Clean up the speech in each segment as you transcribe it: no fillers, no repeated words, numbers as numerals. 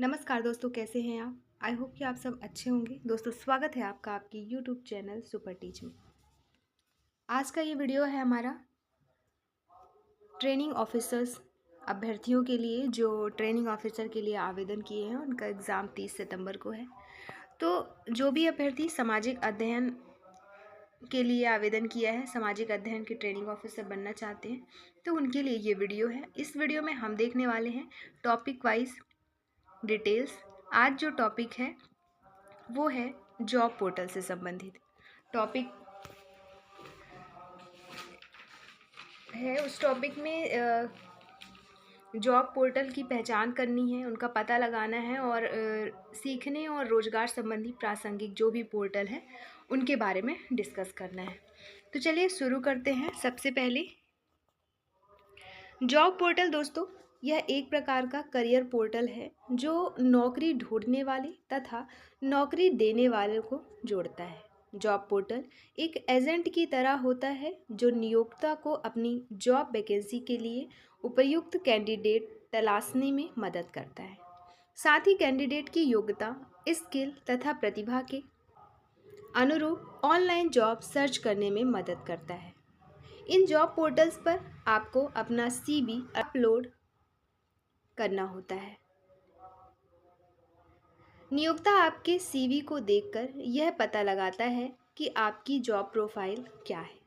नमस्कार दोस्तों, कैसे हैं आप। आई होप कि आप सब अच्छे होंगे। दोस्तों, स्वागत है आपका आपकी यूट्यूब चैनल सुपर टीच में। आज का ये वीडियो है हमारा ट्रेनिंग ऑफिसर्स अभ्यर्थियों के लिए जो ट्रेनिंग ऑफिसर के लिए आवेदन किए हैं। उनका एग्ज़ाम 30 सितंबर को है। तो जो भी अभ्यर्थी सामाजिक अध्ययन के लिए आवेदन किया है, सामाजिक अध्ययन के ट्रेनिंग ऑफिसर बनना चाहते हैं, तो उनके लिए ये वीडियो है। इस वीडियो में हम देखने वाले हैं टॉपिक वाइज डिटेल्स। आज जो टॉपिक है वो है जॉब पोर्टल से संबंधित टॉपिक है। उस टॉपिक में जॉब पोर्टल की पहचान करनी है, उनका पता लगाना है और सीखने और रोज़गार संबंधी प्रासंगिक जो भी पोर्टल है उनके बारे में डिस्कस करना है। तो चलिए शुरू करते हैं। सबसे पहले जॉब पोर्टल दोस्तों, यह एक प्रकार का करियर पोर्टल है जो नौकरी ढूंढने वाले तथा नौकरी देने वालों को जोड़ता है। जॉब पोर्टल एक एजेंट की तरह होता है जो नियोक्ता को अपनी जॉब वैकेंसी के लिए उपयुक्त कैंडिडेट तलाशने में मदद करता है। साथ ही कैंडिडेट की योग्यता, स्किल तथा प्रतिभा के अनुरूप ऑनलाइन जॉब सर्च करने में मदद करता है। इन जॉब पोर्टल्स पर आपको अपना सीवी अपलोड करना होता है। नियोक्ता आपके सीवी को देखकर यह पता लगाता है कि आपकी जॉब प्रोफाइल क्या है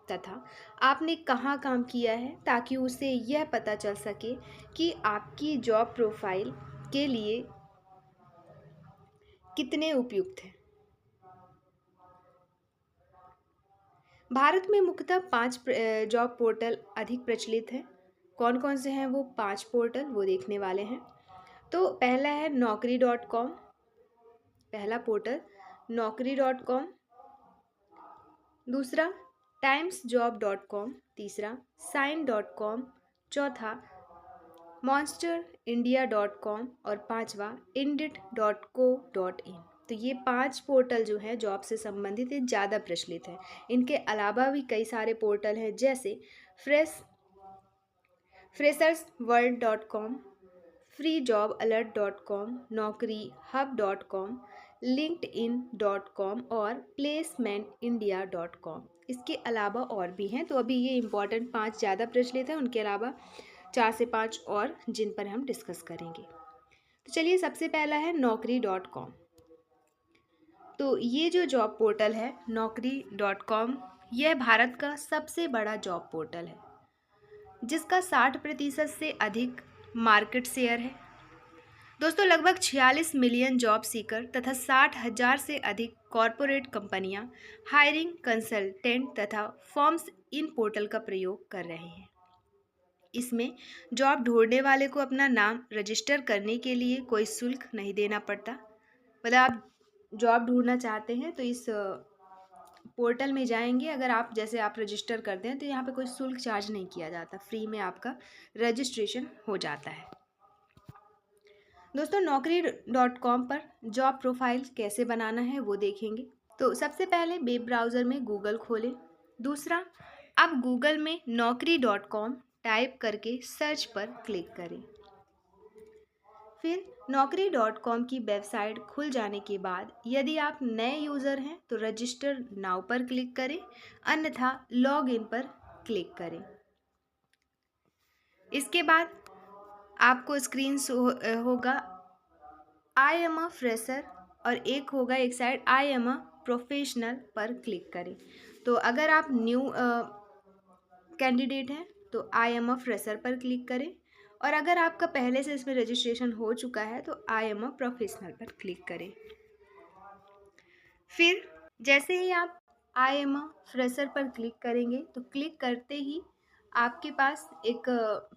तथा आपने कहाँ काम किया है, ताकि उसे यह पता चल सके कि आपकी जॉब प्रोफाइल के लिए कितने उपयुक्त हैं। भारत में मुख्यतः 5 जॉब पोर्टल अधिक प्रचलित हैं। कौन कौन से हैं वो 5 पोर्टल, वो देखने वाले हैं। तो पहला है naukri.com, पहला पोर्टल naukri.com। दूसरा timesjob.com, तीसरा sign.com, चौथा monsterindia.com और पांचवा indit.co.in। तो ये 5 पोर्टल जो हैं जॉब से संबंधित, ये ज़्यादा प्रचलित है। इनके अलावा भी कई सारे पोर्टल हैं, जैसे freshersworld.com, freejobalert.com, naukrihub.com, linkedin.com और placementindia.com। इसके अलावा और भी हैं। तो अभी ये इम्पॉर्टेंट 5 ज़्यादा प्रचलित हैं, उनके अलावा 4 से 5 और जिन पर हम डिस्कस करेंगे। तो चलिए, सबसे पहला है naukri.com। तो ये जो जॉब पोर्टल है naukri.com, यह भारत का सबसे बड़ा जॉब पोर्टल है जिसका 60% से अधिक मार्केट शेयर है। दोस्तों, लगभग 46 मिलियन जॉब सीकर तथा 60,000 से अधिक कॉरपोरेट कंपनियां, हायरिंग कंसल्टेंट तथा फर्म्स इन पोर्टल का प्रयोग कर रहे हैं। इसमें जॉब ढूंढने वाले को अपना नाम रजिस्टर करने के लिए कोई शुल्क नहीं देना पड़ता। मतलब आप जॉब ढूंढना चाहते हैं तो इस पोर्टल में जाएंगे, अगर आप जैसे आप रजिस्टर करते हैं तो यहाँ पे कोई शुल्क चार्ज नहीं किया जाता, फ्री में आपका रजिस्ट्रेशन हो जाता है। दोस्तों, naukri.com पर जॉब प्रोफाइल कैसे बनाना है वो देखेंगे। तो सबसे पहले वेब ब्राउज़र में गूगल खोलें। दूसरा, आप गूगल में naukri.com टाइप करके सर्च पर क्लिक करें। फिर naukri.com की वेबसाइट खुल जाने के बाद यदि आप नए यूज़र हैं तो रजिस्टर नाउ पर क्लिक करें, अन्यथा लॉग इन पर क्लिक करें। इसके बाद आपको स्क्रीन होगा आई एम अ फ्रेशर और एक होगा एक side I am a professional पर क्लिक करें। तो अगर आप न्यू कैंडिडेट हैं तो आई एम अ फ्रेशर पर क्लिक करें, और अगर आपका पहले से इसमें रजिस्ट्रेशन हो चुका है तो आई एम अ प्रोफेशनल पर क्लिक करें। फिर जैसे ही आप आई एम अ फ्रेशर पर क्लिक करेंगे तो क्लिक करते ही आपके पास एक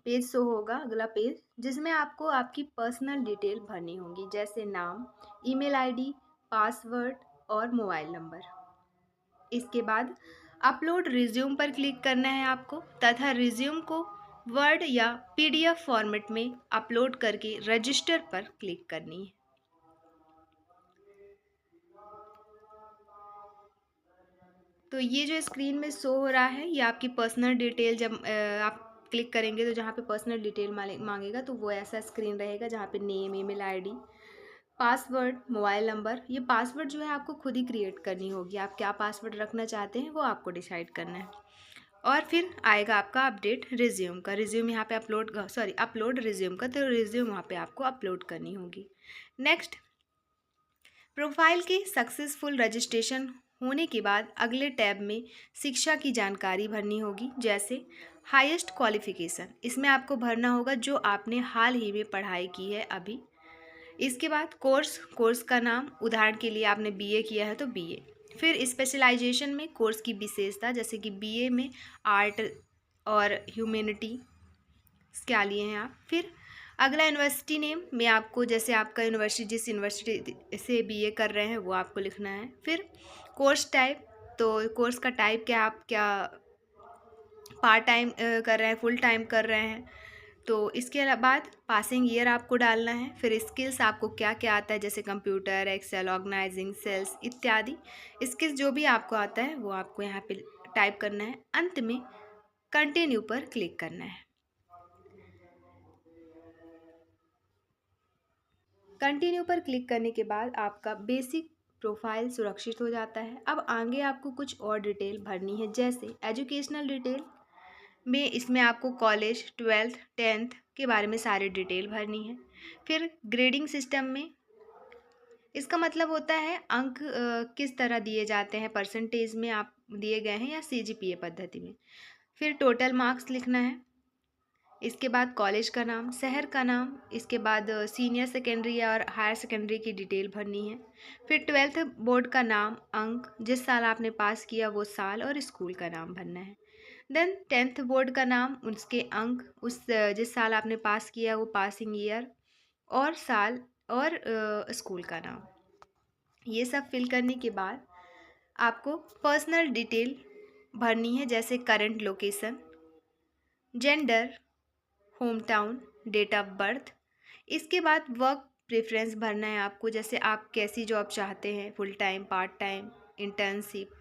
पेज शो होगा, अगला पेज, जिसमें आपको आपकी पर्सनल डिटेल भरनी होगी, जैसे नाम, ईमेल आईडी, पासवर्ड और मोबाइल नंबर। इसके बाद अपलोड रिज्यूम पर क्लिक करना है आपको, तथा रिज्यूम को वर्ड या पीडीएफ फॉर्मेट में अपलोड करके रजिस्टर पर क्लिक करनी है। तो ये जो स्क्रीन में शो हो रहा है ये आपकी पर्सनल डिटेल जब आप क्लिक करेंगे तो जहाँ पे पर्सनल डिटेल मांगेगा तो वो ऐसा स्क्रीन रहेगा जहाँ पे name, email ID, password, mobile number. ये पासवर्ड जो है आपको खुद ही क्रिएट करनी होगी, आप क्या पासवर्ड रखना चाहते हैं वो आपको डिसाइड करना है। और फिर आएगा आपका अपडेट रिज्यूम का। रिज्यूम यहाँ पे अपलोड रिज्यूम का, तो रिज्यूम वहाँ पे आपको अपलोड करनी होगी। नेक्स्ट, प्रोफाइल के सक्सेसफुल रजिस्ट्रेशन होने के बाद अगले टैब में शिक्षा की जानकारी भरनी होगी, जैसे हाईएस्ट क्वालिफिकेशन, इसमें आपको भरना होगा जो आपने हाल ही में पढ़ाई की है अभी। इसके बाद कोर्स का नाम, उदाहरण के लिए आपने बीए किया है तो बीए। फिर स्पेशलाइजेशन में कोर्स की विशेषता, जैसे कि बीए में आर्ट और ह्यूमैनिटी क्या लिए हैं आप। फिर अगला यूनिवर्सिटी नेम में आपको, जैसे आपका यूनिवर्सिटी जिस यूनिवर्सिटी से बीए कर रहे हैं वो आपको लिखना है। फिर कोर्स टाइप, तो कोर्स का टाइप क्या, आप क्या पार्ट टाइम कर रहे हैं, फुल टाइम कर रहे हैं। तो इसके बाद पासिंग ईयर आपको डालना है। फिर स्किल्स आपको क्या क्या आता है, जैसे कंप्यूटर, एक्सेल, ऑर्गेनाइजिंग, सेल्स इत्यादि स्किल्स जो भी आपको आता है वो आपको यहाँ पे टाइप करना है। अंत में कंटिन्यू पर क्लिक करना है। कंटिन्यू पर क्लिक करने के बाद आपका बेसिक प्रोफाइल सुरक्षित हो जाता है। अब आगे आपको कुछ और डिटेल भरनी है, जैसे एजुकेशनल डिटेल में इसमें आपको कॉलेज, 12th 10th के बारे में सारी डिटेल भरनी है। फिर ग्रेडिंग सिस्टम में, इसका मतलब होता है अंक किस तरह दिए जाते हैं, परसेंटेज में आप दिए गए हैं या सीजीपीए पद्धति में। फिर टोटल मार्क्स लिखना है। इसके बाद कॉलेज का नाम, शहर का नाम, इसके बाद सीनियर सेकेंडरी और हायर सेकेंडरी की डिटेल भरनी है। फिर 12th बोर्ड का नाम, अंक, जिस साल आपने पास किया वो साल और स्कूल का नाम भरना है। देन 10th बोर्ड का नाम, उसके अंक, उस जिस साल आपने पास किया वो पासिंग ईयर और साल और स्कूल का नाम। ये सब फिल करने के बाद आपको पर्सनल डिटेल भरनी है, जैसे current location, gender, home town, date of birth. इसके बाद वर्क प्रेफरेंस भरना है आपको, जैसे आप कैसी जॉब चाहते हैं, full time, part time, internship,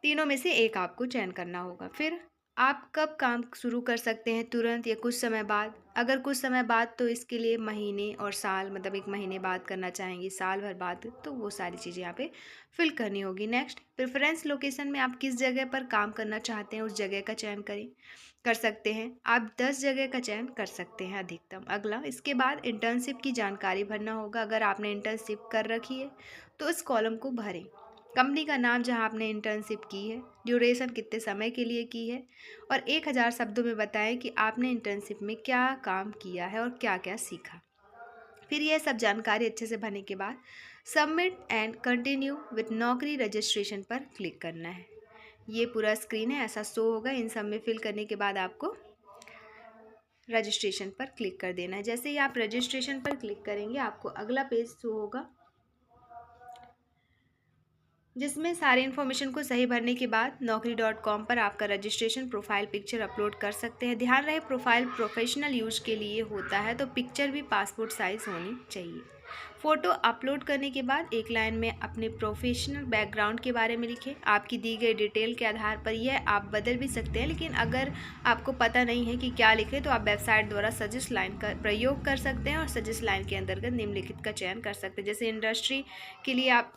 तीनों में से एक आपको चयन करना होगा। फिर आप कब काम शुरू कर सकते हैं, तुरंत या कुछ समय बाद। अगर कुछ समय बाद तो इसके लिए महीने और साल, मतलब 1 महीने बाद करना चाहेंगे, साल भर बाद, तो वो सारी चीज़ें यहाँ पे फिल करनी होगी। नेक्स्ट, प्रेफरेंस लोकेशन में आप किस जगह पर काम करना चाहते हैं उस जगह का चयन कर सकते हैं। आप 10 जगह का चयन कर सकते हैं अधिकतम। अगला, इसके बाद इंटर्नशिप की जानकारी भरना होगा। अगर आपने इंटर्नशिप कर रखी है तो इस कॉलम को भरें। कंपनी का नाम जहां आपने इंटर्नशिप की है, ड्यूरेशन कितने समय के लिए की है, और 1000 शब्दों में बताएं कि आपने इंटर्नशिप में क्या काम किया है और क्या क्या सीखा। फिर यह सब जानकारी अच्छे से भरने के बाद सबमिट एंड कंटिन्यू विथ नौकरी रजिस्ट्रेशन पर क्लिक करना है। ये पूरा स्क्रीन है, ऐसा शो होगा। इन सब में फिल करने के बाद आपको रजिस्ट्रेशन पर क्लिक कर देना है। जैसे ही आप रजिस्ट्रेशन पर क्लिक करेंगे आपको अगला पेज शो होगा, जिसमें सारी इन्फॉर्मेशन को सही भरने के बाद naukri.com पर आपका रजिस्ट्रेशन प्रोफाइल पिक्चर अपलोड कर सकते हैं। ध्यान रहे, प्रोफाइल प्रोफेशनल यूज के लिए होता है तो पिक्चर भी पासपोर्ट साइज़ होनी चाहिए। फ़ोटो अपलोड करने के बाद एक लाइन में अपने प्रोफेशनल बैकग्राउंड के बारे में लिखें। आपकी दी गई डिटेल के आधार पर यह आप बदल भी सकते हैं, लेकिन अगर आपको पता नहीं है कि क्या लिखें तो आप वेबसाइट द्वारा सजेस्ट लाइन का प्रयोग कर सकते हैं और सजेस्ट लाइन के अंतर्गत निम्नलिखित का चयन कर सकते हैं। जैसे इंडस्ट्री के लिए आप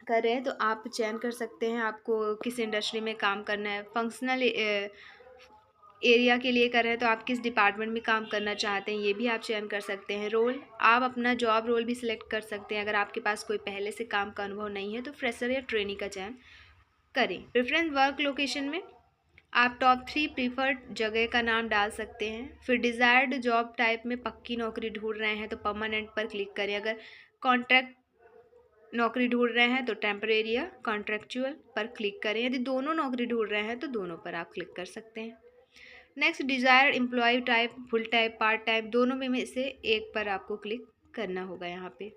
कर रहे हैं तो आप चयन कर सकते हैं आपको किस इंडस्ट्री में काम करना है। फंक्शनल एरिया के लिए कर रहे हैं तो आप किस डिपार्टमेंट में काम करना चाहते हैं ये भी आप चयन कर सकते हैं। रोल, आप अपना जॉब रोल भी सिलेक्ट कर सकते हैं। अगर आपके पास कोई पहले से काम का अनुभव नहीं है तो फ्रेशर या ट्रेनी का चयन करें। प्रेफरेंस वर्क लोकेशन में आप टॉप 3 प्रीफर्ड जगह का नाम डाल सकते हैं। फिर डिज़ायर्ड जॉब टाइप में पक्की नौकरी ढूंढ रहे हैं तो परमानेंट पर क्लिक करें। अगर कॉन्ट्रैक्ट नौकरी ढूंढ रहे हैं तो टेम्परेरी या कॉन्ट्रेक्चुअल पर क्लिक करें। यदि दोनों नौकरी ढूंढ रहे हैं तो दोनों पर आप क्लिक कर सकते हैं। Next, desired employ type, full type, part type, दोनों में से एक पर आपको क्लिक करना होगा यहाँ पे।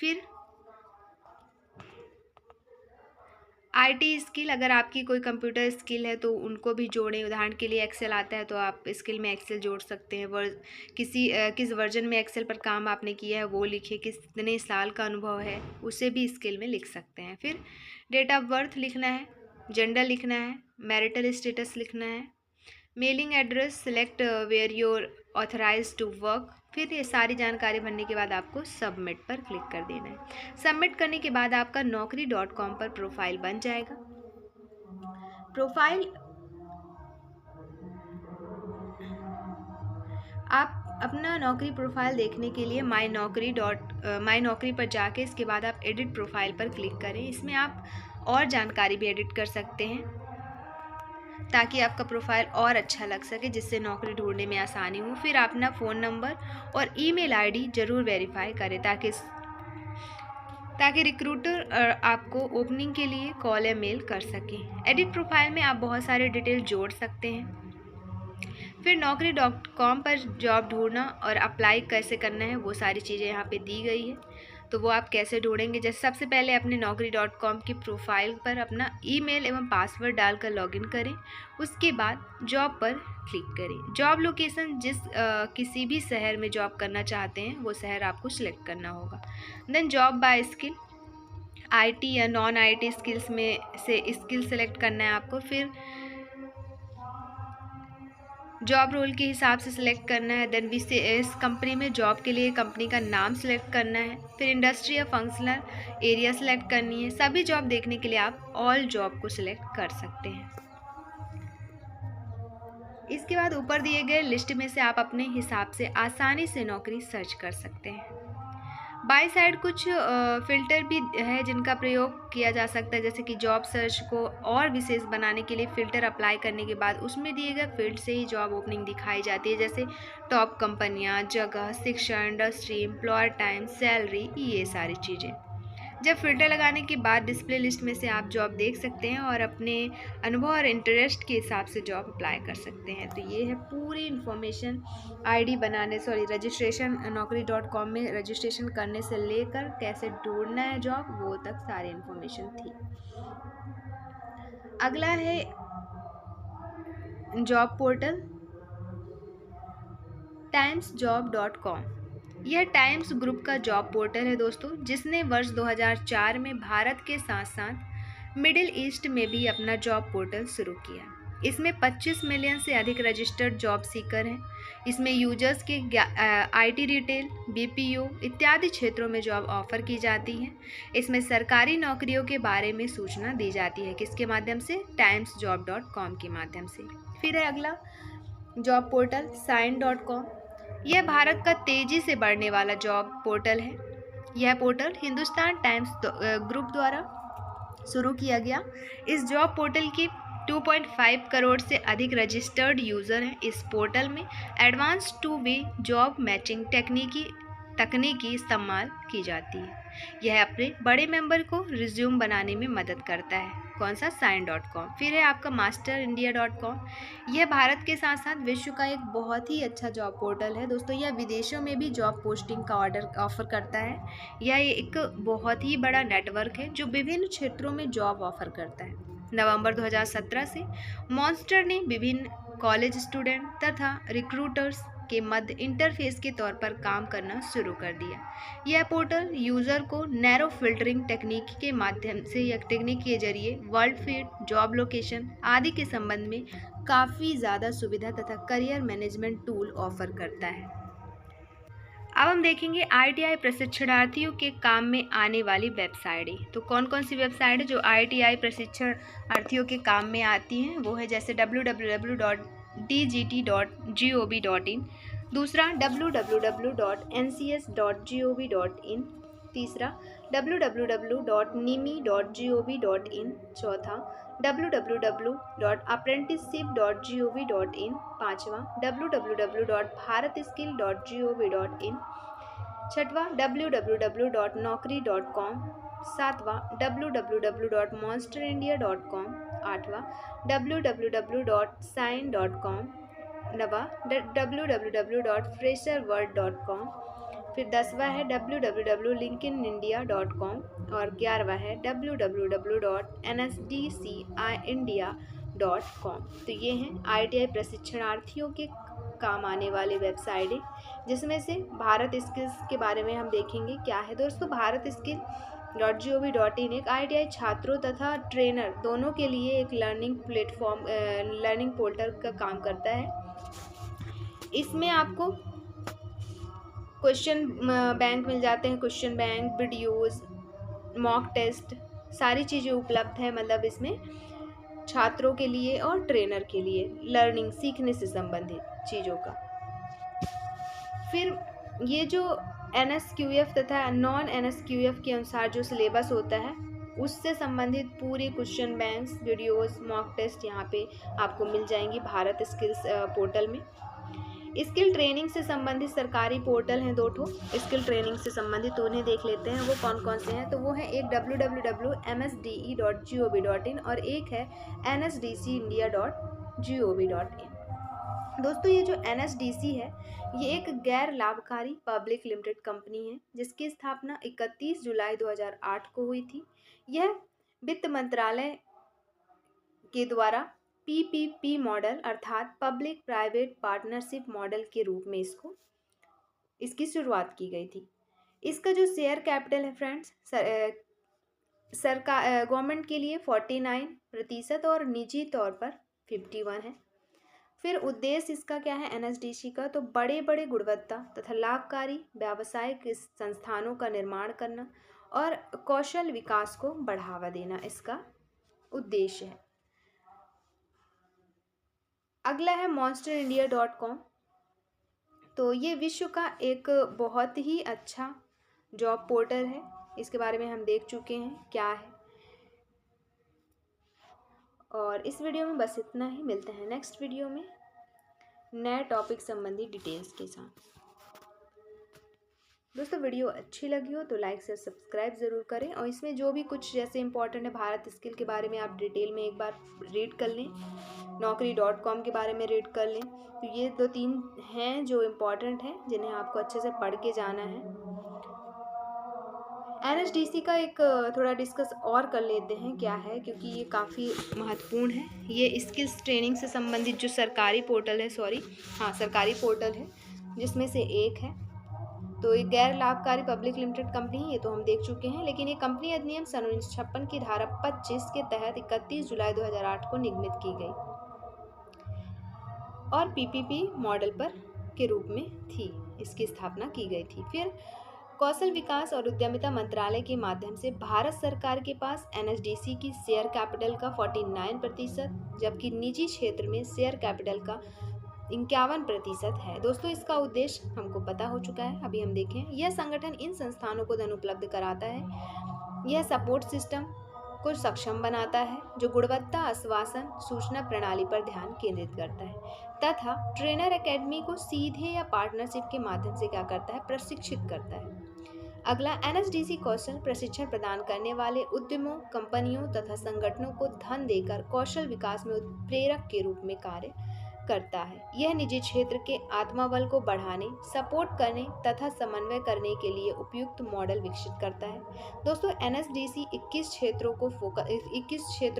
फिर आईटी स्किल, अगर आपकी कोई कंप्यूटर स्किल है तो उनको भी जोड़ें। उदाहरण के लिए एक्सेल आता है तो आप स्किल में एक्सेल जोड़ सकते हैं। किस वर्जन में एक्सेल पर काम आपने किया है वो लिखें। कितने साल का अनुभव है उसे भी स्किल में लिख सकते हैं। फिर डेट ऑफ बर्थ लिखना है, जेंडर लिखना है, मैरिटल स्टेटस लिखना है, mailing address, select where your authorise to work. फिर ये सारी जानकारी भरने के बाद आपको सबमिट पर क्लिक कर देना है। सबमिट करने के बाद आपका naukri.com पर प्रोफाइल बन जाएगा। प्रोफाइल आप अपना नौकरी प्रोफाइल देखने के लिए माई नौकरी पर जाके इसके बाद आप एडिट प्रोफाइल पर क्लिक करें। इसमें आप और जानकारी भी एडिट कर सकते हैं ताकि आपका प्रोफाइल और अच्छा लग सके, जिससे नौकरी ढूंढने में आसानी हो। फिर आप अपना फ़ोन नंबर और ईमेल आईडी ज़रूर वेरीफाई करें ताकि रिक्रूटर आपको ओपनिंग के लिए कॉल या मेल कर सके। एडिट प्रोफाइल में आप बहुत सारे डिटेल जोड़ सकते हैं। फिर naukri.com पर जॉब ढूंढना और अप्लाई कैसे करना है वो सारी चीज़ें यहाँ पे दी गई है। तो वो आप कैसे ढूंढेंगे, जैसे सबसे पहले अपने naukri.com की प्रोफाइल पर अपना ईमेल एवं पासवर्ड डालकर लॉगिन करें। उसके बाद जॉब पर क्लिक करें। जॉब लोकेशन किसी भी शहर में जॉब करना चाहते हैं वो शहर आपको सिलेक्ट करना होगा। Then job by skill, IT या नॉन IT स्किल्स में से स्किल सेलेक्ट करना है आपको। फिर जॉब रोल के हिसाब से सिलेक्ट करना है। देन इस कंपनी में जॉब के लिए कंपनी का नाम सिलेक्ट करना है। फिर इंडस्ट्री या फंक्शनल एरिया सिलेक्ट करनी है। सभी जॉब देखने के लिए आप ऑल जॉब को सिलेक्ट कर सकते हैं। इसके बाद ऊपर दिए गए लिस्ट में से आप अपने हिसाब से आसानी से नौकरी सर्च कर सकते हैं। बाई साइड कुछ फ़िल्टर भी है जिनका प्रयोग किया जा सकता है, जैसे कि जॉब सर्च को और विशेष बनाने के लिए फ़िल्टर अप्लाई करने के बाद उसमें दिए गए फील्ड से ही जॉब ओपनिंग दिखाई जाती है, जैसे टॉप कंपनियां, जगह, शिक्षा, इंडस्ट्री, एम्प्लॉयर टाइम, सैलरी, ये सारी चीज़ें। जब फ़िल्टर लगाने के बाद डिस्प्ले लिस्ट में से आप जॉब देख सकते हैं और अपने अनुभव और इंटरेस्ट के हिसाब से जॉब अप्लाई कर सकते हैं। तो ये है पूरी इन्फॉर्मेशन रजिस्ट्रेशन naukri.com में रजिस्ट्रेशन करने से लेकर कैसे ढूंढना है जॉब वो तक सारी इन्फॉर्मेशन थी। अगला है जॉब पोर्टल timesjob.com। यह टाइम्स ग्रुप का जॉब पोर्टल है दोस्तों, जिसने वर्ष 2004 में भारत के साथ साथ मिडिल ईस्ट में भी अपना जॉब पोर्टल शुरू किया। इसमें 25 मिलियन से अधिक रजिस्टर्ड जॉब सीकर हैं। इसमें यूजर्स के IT, रिटेल, BPO इत्यादि क्षेत्रों में जॉब ऑफर की जाती है। इसमें सरकारी नौकरियों के बारे में सूचना दी जाती है। किसके माध्यम से? timesjob.com के माध्यम से। फिर है अगला जॉब पोर्टल sign.com। यह भारत का तेजी से बढ़ने वाला जॉब पोर्टल है। यह पोर्टल हिंदुस्तान टाइम्स ग्रुप द्वारा शुरू किया गया। इस जॉब पोर्टल की 2.5 करोड़ से अधिक रजिस्टर्ड यूज़र हैं। इस पोर्टल में एडवांस 2-वे जॉब मैचिंग तकनीकी इस्तेमाल की जाती है। यह अपने बड़े मेंबर को रिज्यूम बनाने में मदद करता है। कौन सा? sign.com। फिर है आपका masterindia.com। यह भारत के साथ साथ विश्व का एक बहुत ही अच्छा जॉब पोर्टल है दोस्तों। यह विदेशों में भी जॉब पोस्टिंग का ऑफर करता है। यह एक बहुत ही बड़ा नेटवर्क है जो विभिन्न क्षेत्रों में जॉब ऑफर करता है। नवंबर 2017 से मॉन्स्टर ने विभिन्न कॉलेज स्टूडेंट तथा रिक्रूटर्स के मध्य इंटरफेस के तौर पर काम करना शुरू कर दिया। यह पोर्टल यूज़र को नैरो फिल्टरिंग टेक्निक के माध्यम से या टेक्निक के जरिए वर्ल्ड फीड, जॉब लोकेशन आदि के संबंध में काफ़ी ज़्यादा सुविधा तथा करियर मैनेजमेंट टूल ऑफर करता है। अब हम देखेंगे ITI प्रशिक्षणार्थियों के काम में आने वाली वेबसाइटें। तो कौन कौन सी वेबसाइट है जो ITI प्रशिक्षणार्थियों के काम में आती हैं? वो है जैसे www.dgt.gov.in, दूसरा www.ncs.gov.in, तीसरा www.nimi.gov.in, चौथा www.apprenticeship.gov.in, पांचवा www.bharatskill.gov.in, छठवां www.naukri.com, सातवां www.monsterindia.com, आठवां www.sign.com, नवा www.fresherworld.com, फिर 10वां है www.linkedInindia.com और 11वां है www.nsdcindia.com। तो ये हैं ITI प्रशिक्षणार्थियों के काम आने वाली वेबसाइटें, जिसमें से भारत स्किल्स के बारे में हम देखेंगे क्या है दोस्तों। भारत स्किल .gov.in एक ITI छात्रों तथा ट्रेनर दोनों के लिए एक लर्निंग प्लेटफॉर्म लर्निंग पोर्टल का काम करता है। इसमें आपको क्वेश्चन बैंक मिल जाते हैं, question bank, videos, mock test, सारी चीज़ें उपलब्ध है। मतलब इसमें छात्रों के लिए और ट्रेनर के लिए लर्निंग सीखने से संबंधित चीज़ों का। फिर ये जो NSQF तथा नॉन NSQF के अनुसार जो सिलेबस होता है उससे संबंधित पूरे question banks, videos, mock test यहाँ पे आपको मिल जाएंगी भारत स्किल्स पोर्टल में। स्किल ट्रेनिंग से संबंधित सरकारी पोर्टल हैं 2 ठो। स्किल ट्रेनिंग से संबंधित तो उन्हें देख लेते हैं, वो कौन कौन से हैं। तो वो है एक www.msde.gov.in और एक है nsdcindia.gov.in। दोस्तों ये जो NSDC है ये एक गैर लाभकारी पब्लिक लिमिटेड कंपनी है जिसकी स्थापना 31 जुलाई 2008 को हुई थी। यह वित्त मंत्रालय के द्वारा PPP मॉडल अर्थात पब्लिक प्राइवेट पार्टनरशिप मॉडल के रूप में इसकी शुरुआत की गई थी। इसका जो शेयर कैपिटल है फ्रेंड्स सरकार गवर्नमेंट के लिए 49% और निजी तौर पर 51 है। फिर उद्देश्य इसका क्या है NSDC का, तो बड़े बड़े गुणवत्ता तथा लाभकारी व्यावसायिक संस्थानों का निर्माण करना और कौशल विकास को बढ़ावा देना इसका उद्देश्य है। अगला है monsterindia.com। तो ये विश्व का एक बहुत ही अच्छा जॉब पोर्टल है। इसके बारे में हम देख चुके हैं क्या है। और इस वीडियो में बस इतना ही। मिलते हैं नेक्स्ट वीडियो में नए टॉपिक संबंधी डिटेल्स के साथ। दोस्तों वीडियो अच्छी लगी हो तो लाइक से सब्सक्राइब ज़रूर करें और इसमें जो भी कुछ जैसे इंपॉर्टेंट है भारत स्किल के बारे में आप डिटेल में एक बार रीड कर लें, naukri.com के बारे में रीड कर लें। तो ये 2-3 हैं जो इम्पॉर्टेंट हैं जिन्हें आपको अच्छे से पढ़ के जाना है। NSDC का एक थोड़ा डिस्कस और कर लेते हैं क्या है, क्योंकि ये काफ़ी महत्वपूर्ण है। ये स्किल्स ट्रेनिंग से संबंधित जो सरकारी पोर्टल है, सरकारी पोर्टल है जिसमें से एक है। तो ये गैर लाभकारी पब्लिक लिमिटेड कंपनी है, ये तो हम देख चुके हैं। लेकिन ये कंपनी अधिनियम सन 1956 की धारा 25 के तहत 31 जुलाई 2008 को निगमित की गई और PPP मॉडल पर के रूप में थी, इसकी स्थापना की गई थी। फिर कौशल विकास और उद्यमिता मंत्रालय के माध्यम से भारत सरकार के पास NSDC की शेयर कैपिटल का 49%, जबकि निजी क्षेत्र में शेयर कैपिटल का 51% है। दोस्तों इसका उद्देश्य हमको पता हो चुका है, अभी हम देखें। यह संगठन इन संस्थानों को धन उपलब्ध कराता है। यह सपोर्ट सिस्टम को सक्षम बनाता है जो गुणवत्ता आश्वासन सूचना प्रणाली पर ध्यान केंद्रित करता है तथा ट्रेनर एकेडमी को सीधे या पार्टनरशिप के माध्यम से क्या करता है, प्रशिक्षित करता है। अगला NSDC कौशल प्रशिक्षण प्रदान करने वाले उद्यमों, कंपनियों तथा संगठनों को धन देकर कौशल विकास में उत्प्रेरक के रूप में कार्य करता है। यह निजी क्षेत्र के आत्मबल को बढ़ाने, सपोर्ट करने तथा समन्वय करने के लिए उपयुक्त मॉडल विकसित करता है। दोस्तों NSDC 21 क्षेत्रों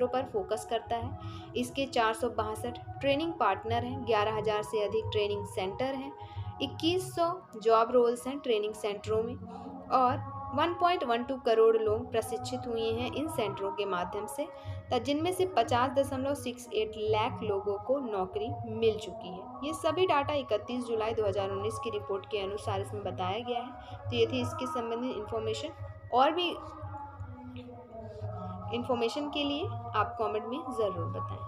पर फोकस करता है। इसके 462 ट्रेनिंग पार्टनर हैं, 11,000 से अधिक ट्रेनिंग सेंटर हैं, 2100 जॉब रोल्स हैं ट्रेनिंग सेंटरों में और 1.12 करोड़ लोग प्रशिक्षित हुए हैं इन सेंटरों के माध्यम से, जिनमें से 50.68 लाख लोगों को नौकरी मिल चुकी है। ये सभी डाटा 31 जुलाई 2019 की रिपोर्ट के अनुसार इसमें बताया गया है। तो ये थी इसके संबंधित इन्फॉर्मेशन। और भी इन्फॉर्मेशन के लिए आप कमेंट में ज़रूर बताएं।